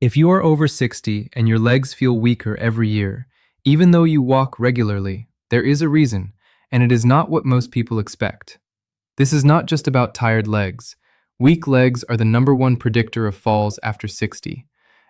If you are over 60 and your legs feel weaker every year, even though you walk regularly, there is a reason, and it is not what most people expect. This is not just about tired legs. Weak legs are the number 1 predictor of falls after 60,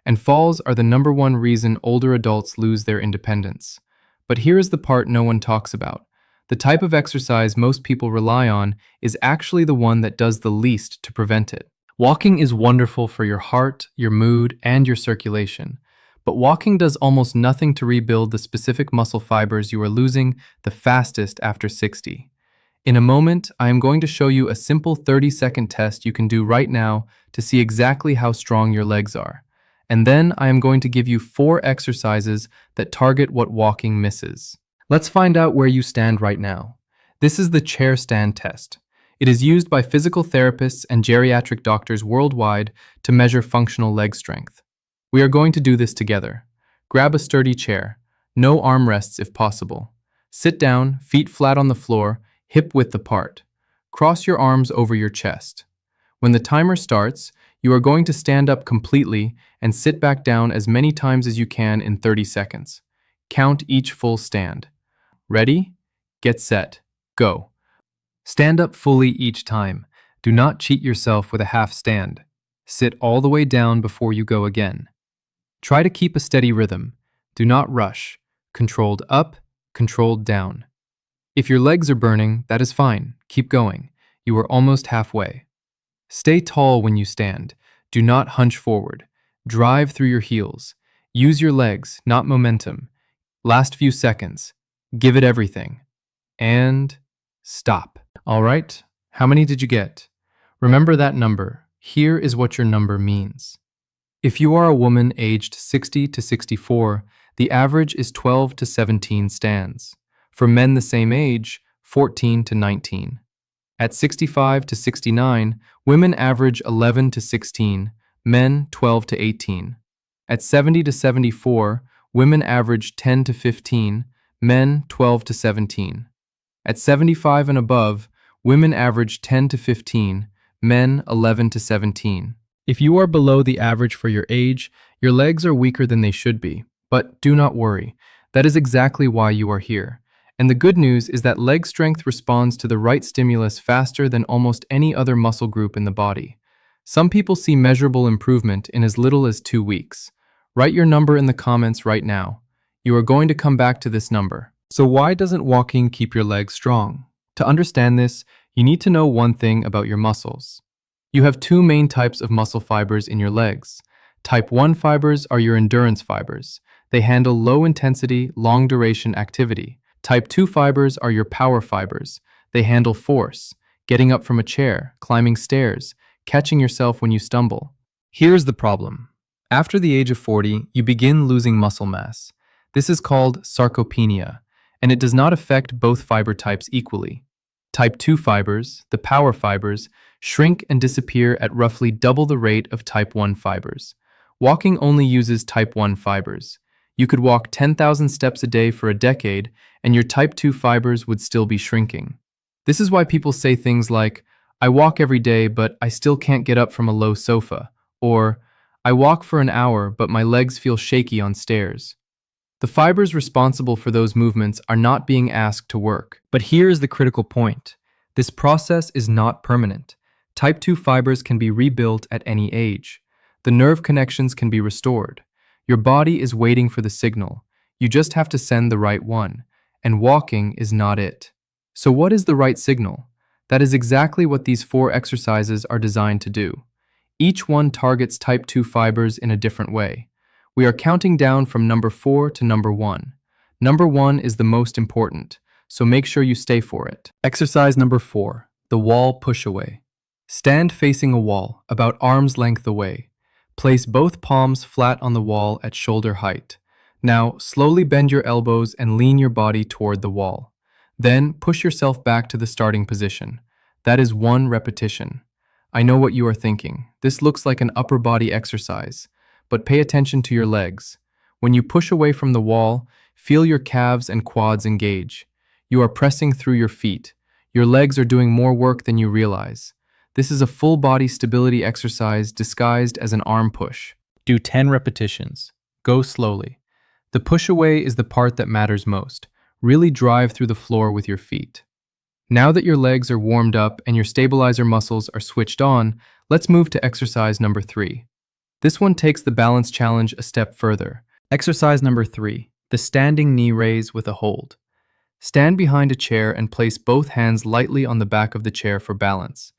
and falls are the number 1 reason older adults lose their independence. But here is the part no one talks about. The type of exercise most people rely on is actually the one that does the least to prevent it. Walking is wonderful for your heart, your mood, and your circulation, but walking does almost nothing to rebuild the specific muscle fibers you are losing the fastest after 60. In a moment, I am going to show you a simple 30-second test you can do right now to see exactly how strong your legs are. And then I am going to give you 4 exercises that target what walking misses. Let's find out where you stand right now. This is the chair stand test. It is used by physical therapists and geriatric doctors worldwide to measure functional leg strength. We are going to do this together. Grab a sturdy chair. No armrests if possible. Sit down, feet flat on the floor, hip width apart. Cross your arms over your chest. When the timer starts, you are going to stand up completely and sit back down as many times as you can in 30 seconds. Count each full stand. Ready? Get set. Go. Stand up fully each time. Do not cheat yourself with a half stand. Sit all the way down before you go again. Try to keep a steady rhythm. Do not rush. Controlled up, controlled down. If your legs are burning, that is fine. Keep going. You are almost halfway. Stay tall when you stand. Do not hunch forward. Drive through your heels. Use your legs, not momentum. Last few seconds. Give it everything. And stop. All right, how many did you get? Remember that number. Here is what your number means. If you are a woman aged 60 to 64, the average is 12 to 17 stands. For men the same age, 14 to 19. At 65 to 69, women average 11 to 16, men 12 to 18. At 70 to 74, women average 10 to 15, men 12 to 17. At 75 and above, women average 10 to 15, men 11 to 17. If you are below the average for your age, your legs are weaker than they should be. But do not worry. That is exactly why you are here. And the good news is that leg strength responds to the right stimulus faster than almost any other muscle group in the body. Some people see measurable improvement in as little as 2 weeks. Write your number in the comments right now. You are going to come back to this number. So why doesn't walking keep your legs strong? To understand this, you need to know one thing about your muscles. You have 2 main types of muscle fibers in your legs. Type 1 fibers are your endurance fibers. They handle low-intensity, long-duration activity. Type 2 fibers are your power fibers. They handle force, getting up from a chair, climbing stairs, catching yourself when you stumble. Here's the problem. After the age of 40, you begin losing muscle mass. This is called sarcopenia, and it does not affect both fiber types equally. Type 2 fibers, the power fibers, shrink and disappear at roughly double the rate of type 1 fibers. Walking only uses type 1 fibers. You could walk 10,000 steps a day for a decade, and your type 2 fibers would still be shrinking. This is why people say things like, "I walk every day, but I still can't get up from a low sofa," or "I walk for an hour, but my legs feel shaky on stairs." The fibers responsible for those movements are not being asked to work. But here is the critical point. This process is not permanent. Type 2 fibers can be rebuilt at any age. The nerve connections can be restored. Your body is waiting for the signal. You just have to send the right one. And walking is not it. So what is the right signal? That is exactly what these 4 exercises are designed to do. Each one targets type 2 fibers in a different way. We are counting down from number 4 to number 1. Number 1 is the most important, so make sure you stay for it. Exercise number 4, the wall push-away. Stand facing a wall, about arm's length away. Place both palms flat on the wall at shoulder height. Now, slowly bend your elbows and lean your body toward the wall. Then, push yourself back to the starting position. That is 1 repetition. I know what you are thinking. This looks like an upper body exercise. But pay attention to your legs. When you push away from the wall, feel your calves and quads engage. You are pressing through your feet. Your legs are doing more work than you realize. This is a full body stability exercise disguised as an arm push. Do 10 repetitions. Go slowly. The push away is the part that matters most. Really drive through the floor with your feet. Now that your legs are warmed up and your stabilizer muscles are switched on, let's move to exercise number 3. This one takes the balance challenge a step further. Exercise number 3, the standing knee raise with a hold. Stand behind a chair and place both hands lightly on the back of the chair for balance.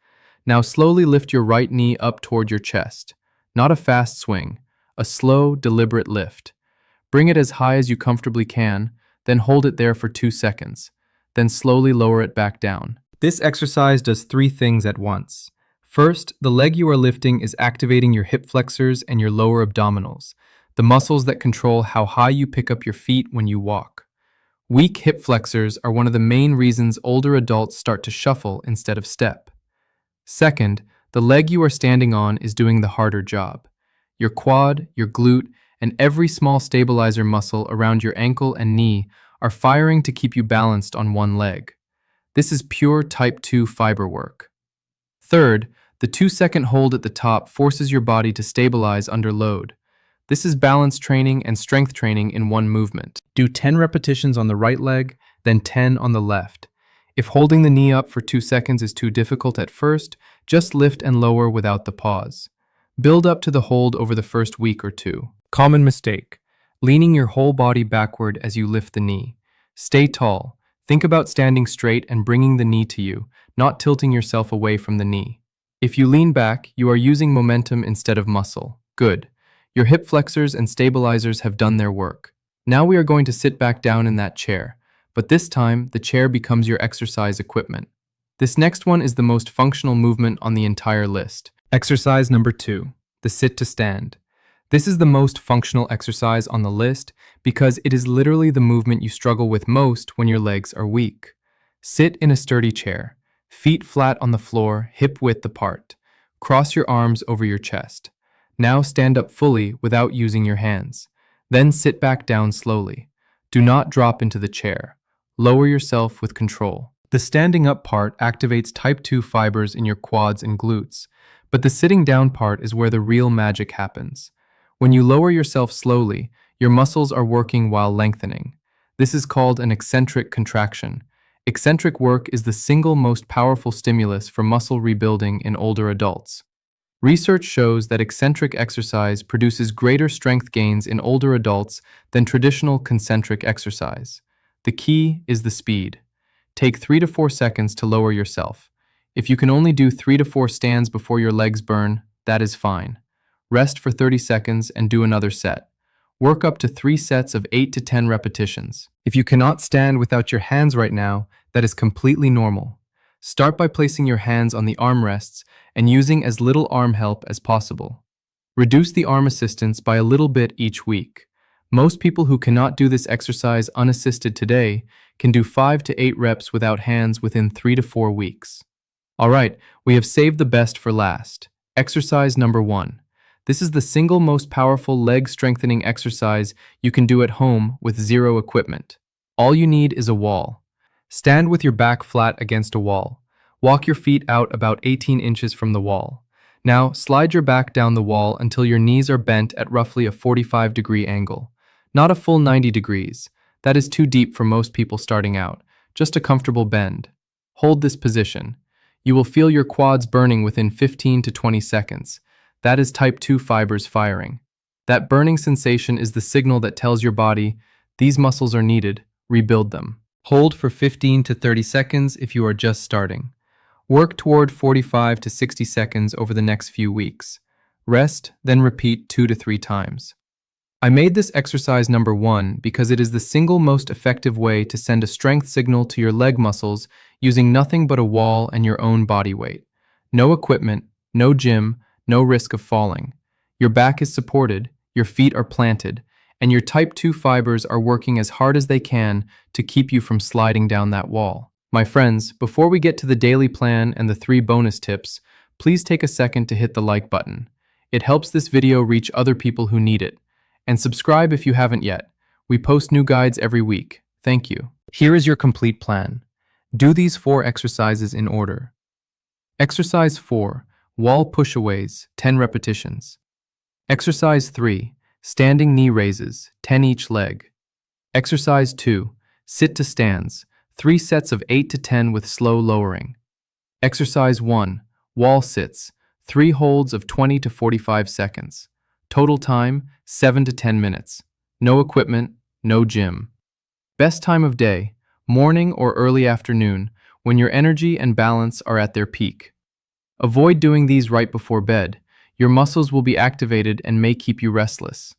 Now slowly lift your right knee up toward your chest. Not a fast swing, a slow, deliberate lift. Bring it as high as you comfortably can, then hold it there for 2 seconds. Then slowly lower it back down. This exercise does 3 things at once. First, the leg you are lifting is activating your hip flexors and your lower abdominals, the muscles that control how high you pick up your feet when you walk. Weak hip flexors are one of the main reasons older adults start to shuffle instead of step. Second, the leg you are standing on is doing the harder job. Your quad, your glute, and every small stabilizer muscle around your ankle and knee are firing to keep you balanced on one leg. This is pure type 2 fiber work. Third, the 2-second hold at the top forces your body to stabilize under load. This is balance training and strength training in one movement. Do 10 repetitions on the right leg, then 10 on the left. If holding the knee up for 2 seconds is too difficult at first, just lift and lower without the pause. Build up to the hold over the first week or 2. Common mistake: leaning your whole body backward as you lift the knee. Stay tall. Think about standing straight and bringing the knee to you, not tilting yourself away from the knee. If you lean back, you are using momentum instead of muscle. Good. Your hip flexors and stabilizers have done their work. Now we are going to sit back down in that chair, but this time the chair becomes your exercise equipment. This next one is the most functional movement on the entire list. Exercise number 2, the sit to stand. This is the most functional exercise on the list because it is literally the movement you struggle with most when your legs are weak. Sit in a sturdy chair, feet flat on the floor, hip width apart. Cross your arms over your chest. Now stand up fully without using your hands. Then sit back down slowly. Do not drop into the chair. Lower yourself with control. The standing up part activates type 2 fibers in your quads and glutes, but the sitting down part is where the real magic happens. When you lower yourself slowly, your muscles are working while lengthening. This is called an eccentric contraction. Eccentric work is the single most powerful stimulus for muscle rebuilding in older adults. Research shows that eccentric exercise produces greater strength gains in older adults than traditional concentric exercise. The key is the speed. Take 3 to 4 seconds to lower yourself. If you can only do 3 to 4 stands before your legs burn, that is fine. Rest for 30 seconds and do another set. Work up to 3 sets of 8 to 10 repetitions. If you cannot stand without your hands right now, that is completely normal. Start by placing your hands on the armrests and using as little arm help as possible. Reduce the arm assistance by a little bit each week. Most people who cannot do this exercise unassisted today can do 5 to 8 reps without hands within 3 to 4 weeks. Alright, we have saved the best for last. Exercise number 1. This is the single most powerful leg strengthening exercise you can do at home with zero equipment. All you need is a wall. Stand with your back flat against a wall. Walk your feet out about 18 inches from the wall. Now, slide your back down the wall until your knees are bent at roughly a 45-degree angle. Not a full 90 degrees. That is too deep for most people starting out. Just a comfortable bend. Hold this position. You will feel your quads burning within 15 to 20 seconds. That is type 2 fibers firing. That burning sensation is the signal that tells your body, these muscles are needed, rebuild them. Hold for 15 to 30 seconds if you are just starting. Work toward 45 to 60 seconds over the next few weeks. Rest, then repeat 2 to 3 times. I made this exercise number 1 because it is the single most effective way to send a strength signal to your leg muscles using nothing but a wall and your own body weight. No equipment, no gym, no risk of falling. Your back is supported, your feet are planted, and your type 2 fibers are working as hard as they can to keep you from sliding down that wall. My friends, before we get to the daily plan and the 3 bonus tips, please take a second to hit the like button. It helps this video reach other people who need it. And subscribe if you haven't yet. We post new guides every week. Thank you. Here is your complete plan. Do these 4 exercises in order. Exercise 4. Wall push-aways, 10 repetitions. Exercise 3. Standing knee raises, 10 each leg. Exercise 2. Sit to stands, 3 sets of 8 to 10 with slow lowering. Exercise 1. Wall sits, 3 holds of 20 to 45 seconds. Total time, 7 to 10 minutes. No equipment, no gym. Best time of day, morning or early afternoon, when your energy and balance are at their peak. Avoid doing these right before bed. Your muscles will be activated and may keep you restless.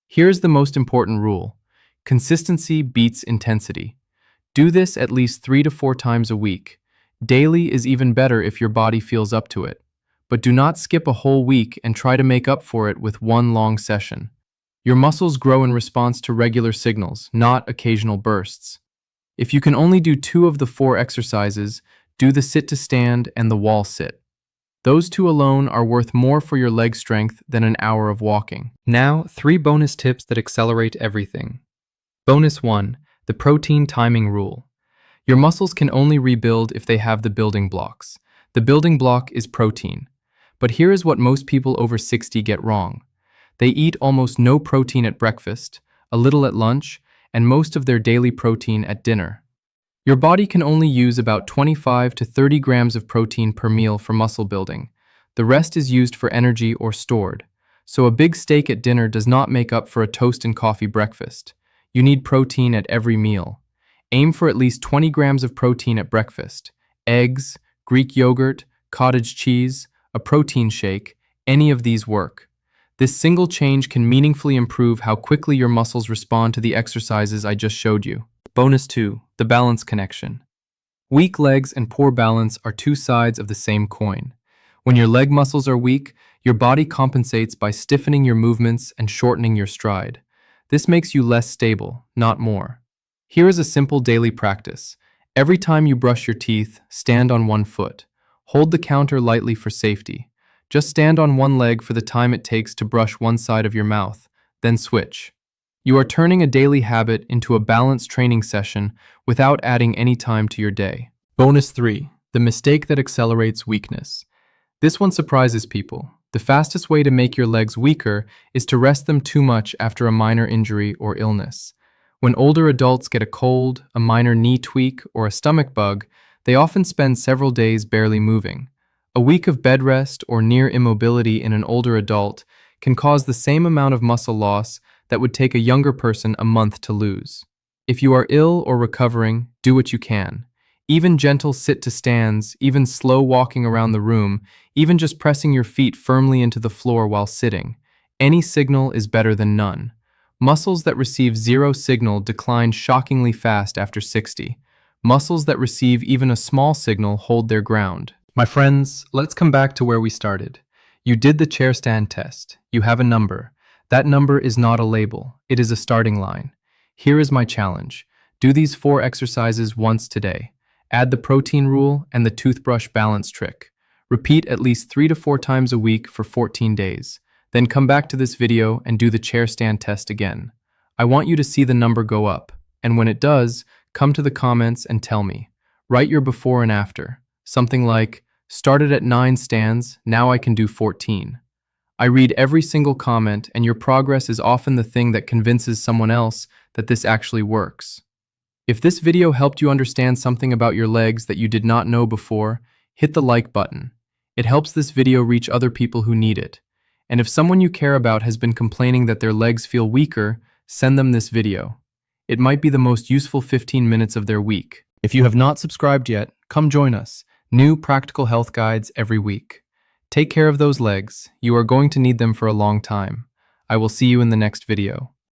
Here's the most important rule. Consistency beats intensity. Do this at least 3 to 4 times a week. Daily is even better if your body feels up to it. But do not skip a whole week and try to make up for it with one long session. Your muscles grow in response to regular signals, not occasional bursts. If you can only do 2 of the 4 exercises, do the sit to stand and the wall sit. Those 2 alone are worth more for your leg strength than an hour of walking. Now, 3 bonus tips that accelerate everything. Bonus 1. The protein timing rule. Your muscles can only rebuild if they have the building blocks. The building block is protein. But here is what most people over 60 get wrong. They eat almost no protein at breakfast, a little at lunch, and most of their daily protein at dinner. Your body can only use about 25 to 30 grams of protein per meal for muscle building. The rest is used for energy or stored. So a big steak at dinner does not make up for a toast and coffee breakfast. You need protein at every meal. Aim for at least 20 grams of protein at breakfast. Eggs, Greek yogurt, cottage cheese, a protein shake, any of these work. This single change can meaningfully improve how quickly your muscles respond to the exercises I just showed you. Bonus 2. The balance connection. Weak legs and poor balance are 2 sides of the same coin. When your leg muscles are weak, your body compensates by stiffening your movements and shortening your stride. This makes you less stable, not more. Here is a simple daily practice. Every time you brush your teeth, stand on one foot. Hold the counter lightly for safety. Just stand on one leg for the time it takes to brush one side of your mouth, then switch. You are turning a daily habit into a balanced training session without adding any time to your day. Bonus 3. The mistake that accelerates weakness. This one surprises people. The fastest way to make your legs weaker is to rest them too much after a minor injury or illness. When older adults get a cold, a minor knee tweak, or a stomach bug, they often spend several days barely moving. A week of bed rest or near immobility in an older adult can cause the same amount of muscle loss that would take a younger person a month to lose. If you are ill or recovering, do what you can. Even gentle sit to stands, even slow walking around the room, even just pressing your feet firmly into the floor while sitting. Any signal is better than none. Muscles that receive 0 signal decline shockingly fast after 60. Muscles that receive even a small signal hold their ground. My friends, let's come back to where we started. You did the chair stand test. You have a number. That number is not a label. It is a starting line. Here is my challenge. Do these 4 exercises once today. Add the protein rule and the toothbrush balance trick. Repeat at least 3 to 4 times a week for 14 days. Then come back to this video and do the chair stand test again. I want you to see the number go up. And when it does, come to the comments and tell me. Write your before and after. Something like, started at 9 stands, now I can do 14. I read every single comment, and your progress is often the thing that convinces someone else that this actually works. If this video helped you understand something about your legs that you did not know before, hit the like button. It helps this video reach other people who need it. And if someone you care about has been complaining that their legs feel weaker, send them this video. It might be the most useful 15 minutes of their week. If you have not subscribed yet, come join us. New practical health guides every week. Take care of those legs. You are going to need them for a long time. I will see you in the next video.